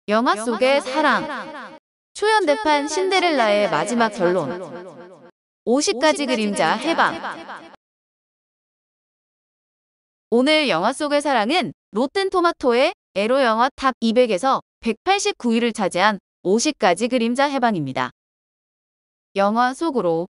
영화 속의 사랑. 초연대판 신데렐라의 마지막 결론. 50가지 그림자 해방. 오늘 영화 속의 사랑은 로튼토마토의 에로 영화 탑 200에서 189위를 차지한 50가지 그림자 해방입니다. 영화 속으로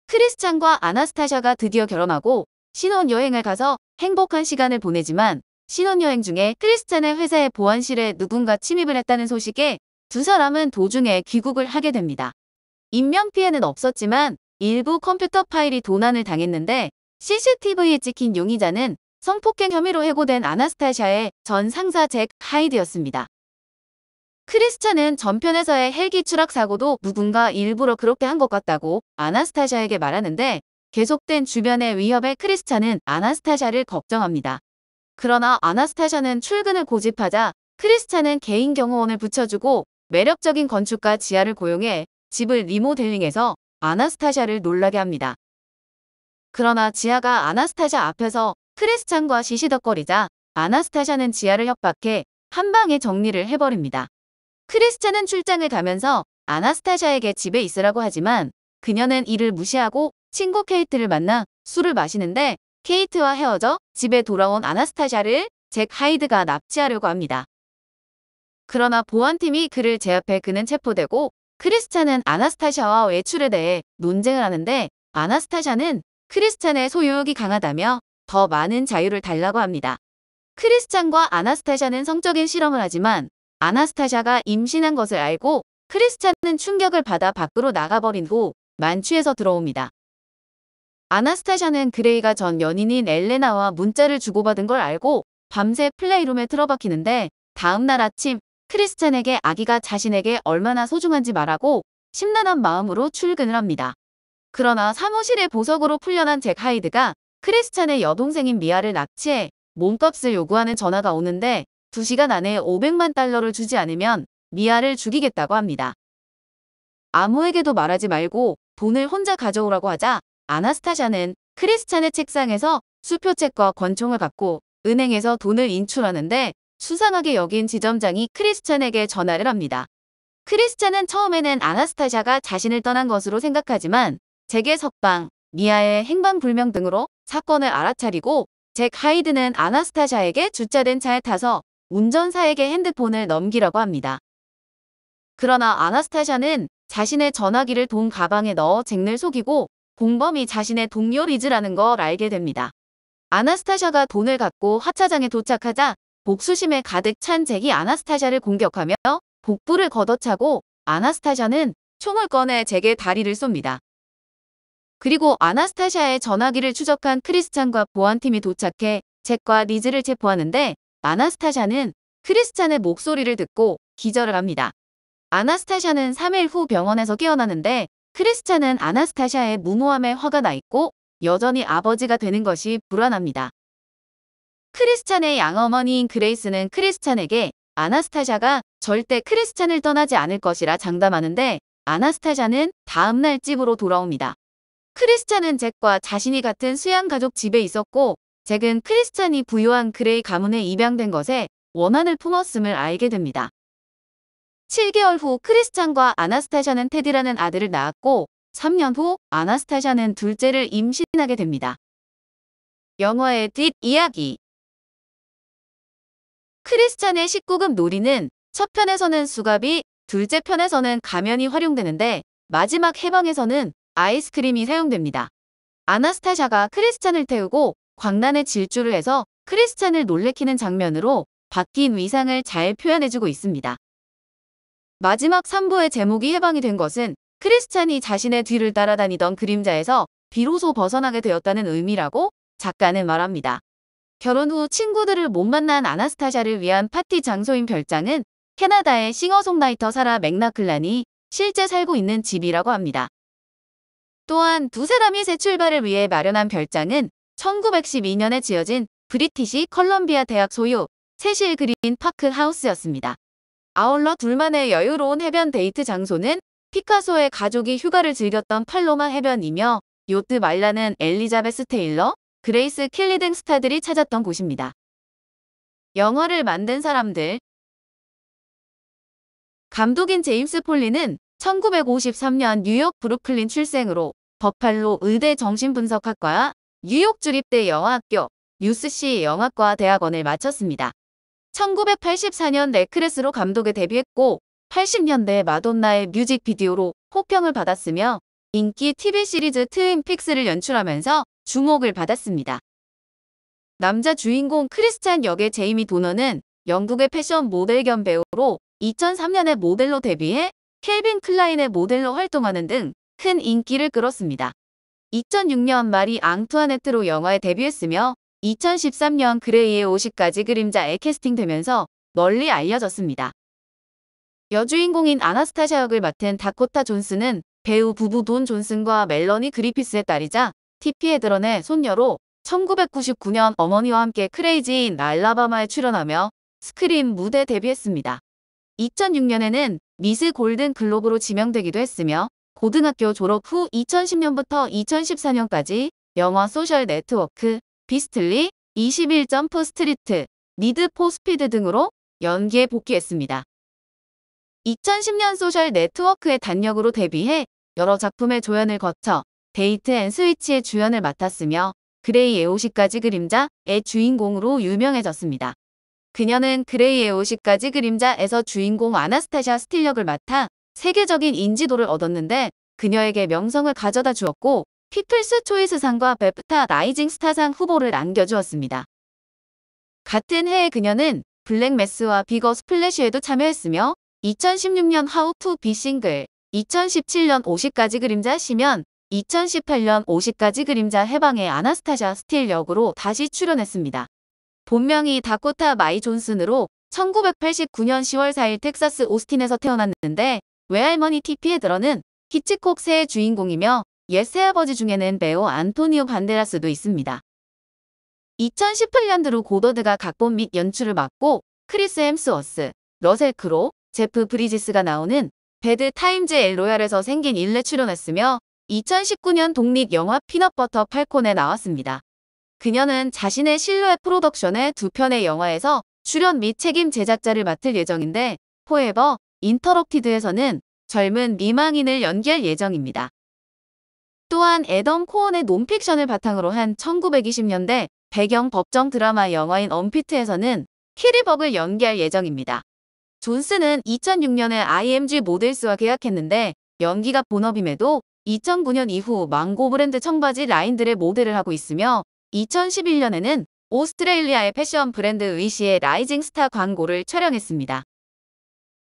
크리스찬과 아나스타샤가 드디어 결혼하고 신혼여행을 가서 행복한 시간을 보내지만 신혼여행 중에 크리스찬의 회사의 보안실에 누군가 침입을 했다는 소식에 두 사람은 도중에 귀국을 하게 됩니다. 인명피해는 없었지만 일부 컴퓨터 파일이 도난을 당했는데 CCTV에 찍힌 용의자는 성폭행 혐의로 해고된 아나스타샤의 전 상사 잭 하이드였습니다. 크리스찬은 전편에서의 헬기 추락 사고도 누군가 일부러 그렇게 한 것 같다고 아나스타샤에게 말하는데 계속된 주변의 위협에 크리스찬은 아나스타샤를 걱정합니다. 그러나 아나스타샤는 출근을 고집하자 크리스찬은 개인 경호원을 붙여주고 매력적인 건축가 지아를 고용해 집을 리모델링해서 아나스타샤를 놀라게 합니다. 그러나 지아가 아나스타샤 앞에서 크리스찬과 시시덕거리자 아나스타샤는 지아를 협박해 한 방에 정리를 해버립니다. 크리스찬은 출장을 가면서 아나스타샤에게 집에 있으라고 하지만 그녀는 이를 무시하고 친구 케이트를 만나 술을 마시는데 케이트와 헤어져 집에 돌아온 아나스타샤를 잭 하이드가 납치하려고 합니다. 그러나 보안팀이 그를 제압해 그는 체포되고 크리스찬은 아나스타샤와 외출에 대해 논쟁을 하는데 아나스타샤는 크리스찬의 소유욕이 강하다며 더 많은 자유를 달라고 합니다. 크리스찬과 아나스타샤는 성적인 실험을 하지만 아나스타샤가 임신한 것을 알고 크리스찬은 충격을 받아 밖으로 나가버린 후 만취해서 들어옵니다. 아나스타샤는 그레이가 전 연인인 엘레나와 문자를 주고받은 걸 알고 밤새 플레이룸에 틀어박히는데 다음날 아침 크리스찬에게 아기가 자신에게 얼마나 소중한지 말하고 심란한 마음으로 출근을 합니다. 그러나 사무실의 보석으로 풀려난 잭 하이드가 크리스찬의 여동생인 미아를 납치해 몸값을 요구하는 전화가 오는데 2시간 안에 $500만 주지 않으면 미아를 죽이겠다고 합니다. 아무에게도 말하지 말고 돈을 혼자 가져오라고 하자 아나스타샤는 크리스찬의 책상에서 수표책과 권총을 갖고 은행에서 돈을 인출하는데 수상하게 여긴 지점장이 크리스찬에게 전화를 합니다. 크리스찬은 처음에는 아나스타샤가 자신을 떠난 것으로 생각하지만 잭의 석방, 미아의 행방불명 등으로 사건을 알아차리고 잭 하이드는 아나스타샤에게 주차된 차에 타서 운전사에게 핸드폰을 넘기라고 합니다. 그러나 아나스타샤는 자신의 전화기를 돈 가방에 넣어 잭을 속이고 공범이 자신의 동료 리즈라는 걸 알게 됩니다. 아나스타샤가 돈을 갖고 하차장에 도착하자 복수심에 가득 찬 잭이 아나스타샤를 공격하며 복부를 걷어차고 아나스타샤는 총을 꺼내 잭의 다리를 쏩니다. 그리고 아나스타샤의 전화기를 추적한 크리스찬과 보안팀이 도착해 잭과 리즈를 체포하는데 아나스타샤는 크리스찬의 목소리를 듣고 기절을 합니다. 아나스타샤는 3일 후 병원에서 깨어나는데 크리스찬은 아나스타샤의 무모함에 화가 나 있고 여전히 아버지가 되는 것이 불안합니다. 크리스찬의 양어머니인 그레이스는 크리스찬에게 아나스타샤가 절대 크리스찬을 떠나지 않을 것이라 장담하는데 아나스타샤는 다음날 집으로 돌아옵니다. 크리스찬은 잭과 자신이 같은 수양 가족 집에 있었고 잭은 크리스찬이 부유한 그레이 가문에 입양된 것에 원한을 품었음을 알게 됩니다. 7개월 후 크리스찬과 아나스타샤는 테디라는 아들을 낳았고 3년 후 아나스타샤는 둘째를 임신하게 됩니다. 영화의 뒷이야기. 크리스찬의 19금 놀이는 첫 편에서는 수갑이, 둘째 편에서는 가면이 활용되는데 마지막 해방에서는 아이스크림이 사용됩니다. 아나스타샤가 크리스찬을 태우고 광란에 질주를 해서 크리스찬을 놀래키는 장면으로 바뀐 위상을 잘 표현해주고 있습니다. 마지막 3부의 제목이 해방이 된 것은 크리스찬이 자신의 뒤를 따라다니던 그림자에서 비로소 벗어나게 되었다는 의미라고 작가는 말합니다. 결혼 후 친구들을 못 만난 아나스타샤를 위한 파티 장소인 별장은 캐나다의 싱어송라이터 사라 맥락클란이 실제 살고 있는 집이라고 합니다. 또한 두 사람이 새 출발을 위해 마련한 별장은 1912년에 지어진 브리티시 컬럼비아 대학 소유 세실 그린 파크 하우스였습니다. 아울러 둘만의 여유로운 해변 데이트 장소는 피카소의 가족이 휴가를 즐겼던 팔로마 해변이며 요트 말라는 엘리자베스 테일러, 그레이스 킬리 등 스타들이 찾았던 곳입니다. 영화를 만든 사람들. 감독인 제임스 폴리는 1953년 뉴욕 브루클린 출생으로 버팔로 의대 정신분석학과, 뉴욕 주립대 영화학교, USC 영화과 대학원을 마쳤습니다. 1984년 레크레스로 감독에 데뷔했고 80년대 마돈나의 뮤직비디오로 호평을 받았으며 인기 TV 시리즈 트윈 픽스를 연출하면서 주목을 받았습니다. 남자 주인공 크리스찬 역의 제이미 도너는 영국의 패션 모델 겸 배우로 2003년에 모델로 데뷔해 캘빈 클라인의 모델로 활동하는 등 큰 인기를 끌었습니다. 2006년 마리 앙투아네트로 영화에 데뷔했으며 2013년 그레이의 50가지 그림자에 캐스팅되면서 널리 알려졌습니다. 여주인공인 아나스타샤 역을 맡은 다코타 존슨은 배우 부부 돈 존슨과 멜러니 그리피스의 딸이자 TP에 드러내 손녀로 1999년 어머니와 함께 크레이지인 알라바마에 출연하며 스크린 무대 데뷔했습니다. 2006년에는 미스 골든 글로브로 지명되기도 했으며 고등학교 졸업 후 2010년부터 2014년까지 영화 소셜 네트워크, 비스틀리, 21 점프 스트리트, 니드 포 스피드 등으로 연기에 복귀했습니다. 2010년 소셜 네트워크의 단역으로 데뷔해 여러 작품의 조연을 거쳐 데이트 앤 스위치의 주연을 맡았으며 그레이의 50가지 그림자의 주인공으로 유명해졌습니다. 그녀는 그레이의 50가지 그림자에서 주인공 아나스타샤 스틸 역을 맡아 세계적인 인지도를 얻었는데 그녀에게 명성을 가져다 주었고 피플스 초이스상과 베프타 라이징 스타상 후보를 안겨주었습니다. 같은 해에 그녀는 블랙매스와 비거 스플래시에도 참여했으며 2016년 하우 투 비 싱글, 2017년 50가지 그림자 시면, 2018년 50가지 그림자 해방의 아나스타샤 스틸 역으로 다시 출연했습니다. 본명이 다코타 마이 존슨으로 1989년 10월 4일 텍사스 오스틴에서 태어났는데 외할머니 TP에 들어는 히치콕 세의 주인공이며 옛 새아버지 중에는 배우 안토니오 반데라스도 있습니다. 2018년도로 고더드가 각본 및 연출을 맡고 크리스 햄스워스, 러셀 크로, 제프 브리지스가 나오는 배드 타임즈 엘 로얄에서 생긴 일에 출연했으며 2019년 독립영화 피넛버터 팔콘에 나왔습니다. 그녀는 자신의 실루엣 프로덕션의 두 편의 영화에서 출연 및 책임 제작자를 맡을 예정인데 포에버 인터럽티드에서는 젊은 미망인을 연기할 예정입니다. 또한 애덤 코언의 논픽션을 바탕으로 한 1920년대 배경 법정 드라마 영화인 언피트에서는 키리벅을 연기할 예정입니다. 존슨은 2006년에 IMG 모델스와 계약했는데 연기가 본업임에도 2009년 이후 망고 브랜드 청바지 라인들의 모델을 하고 있으며 2011년에는 오스트레일리아의 패션 브랜드 의시의 라이징 스타 광고를 촬영했습니다.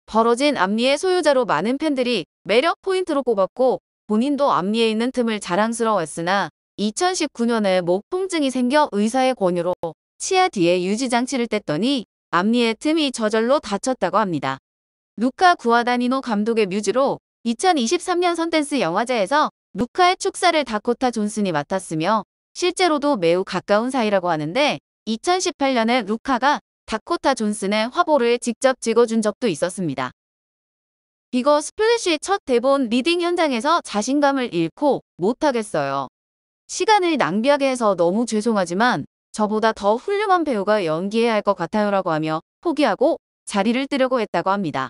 벌어진 앞니의 소유자로 많은 팬들이 매력 포인트로 꼽았고 본인도 앞니에 있는 틈을 자랑스러워했으나 2019년에 목 통증이 생겨 의사의 권유로 치아 뒤에 유지장치를 뗐더니 앞니의 틈이 저절로 닫혔다고 합니다. 루카 구아다니노 감독의 뮤즈로 2023년 선댄스 영화제에서 루카의 축사를 다코타 존슨이 맡았으며 실제로도 매우 가까운 사이라고 하는데 2018년에 루카가 다코타 존슨의 화보를 직접 찍어준 적도 있었습니다. 비거 스플래시의 첫 대본 리딩 현장에서 자신감을 잃고 못하겠어요. 시간을 낭비하게 해서 너무 죄송하지만 저보다 더 훌륭한 배우가 연기해야 할 것 같아요 라고 하며 포기하고 자리를 뜨려고 했다고 합니다.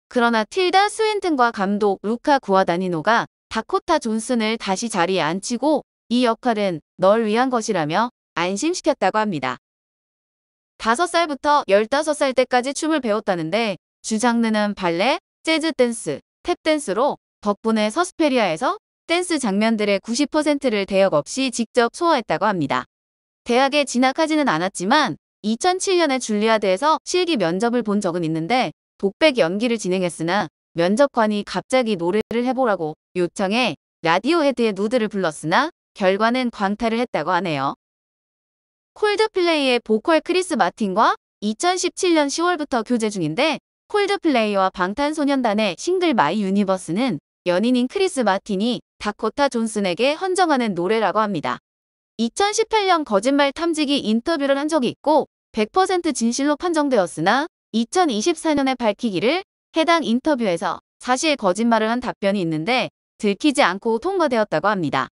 그러나 틸다 스윈튼과 감독 루카 구아다니노가 다코타 존슨을 다시 자리에 앉히고 이 역할은 널 위한 것이라며 안심시켰다고 합니다. 5살부터 15살 때까지 춤을 배웠다는데 주 장르는 발레, 재즈 댄스, 탭 댄스로 덕분에 서스페리아에서 댄스 장면들의 90%를 대역 없이 직접 소화했다고 합니다. 대학에 진학하지는 않았지만 2007년에 줄리아드에서 실기 면접을 본 적은 있는데 독백 연기를 진행했으나 면접관이 갑자기 노래를 해보라고 요청해 라디오헤드의 누드를 불렀으나 결과는 광탈을 했다고 하네요. 콜드플레이의 보컬 크리스 마틴과 2017년 10월부터 교제 중인데 콜드플레이와 방탄소년단의 싱글 마이 유니버스는 연인인 크리스 마틴이 다코타 존슨에게 헌정하는 노래라고 합니다. 2018년 거짓말 탐지기 인터뷰를 한 적이 있고 100% 진실로 판정되었으나 2024년에 밝히기를 해당 인터뷰에서 사실 거짓말을 한 답변이 있는데 들키지 않고 통과되었다고 합니다.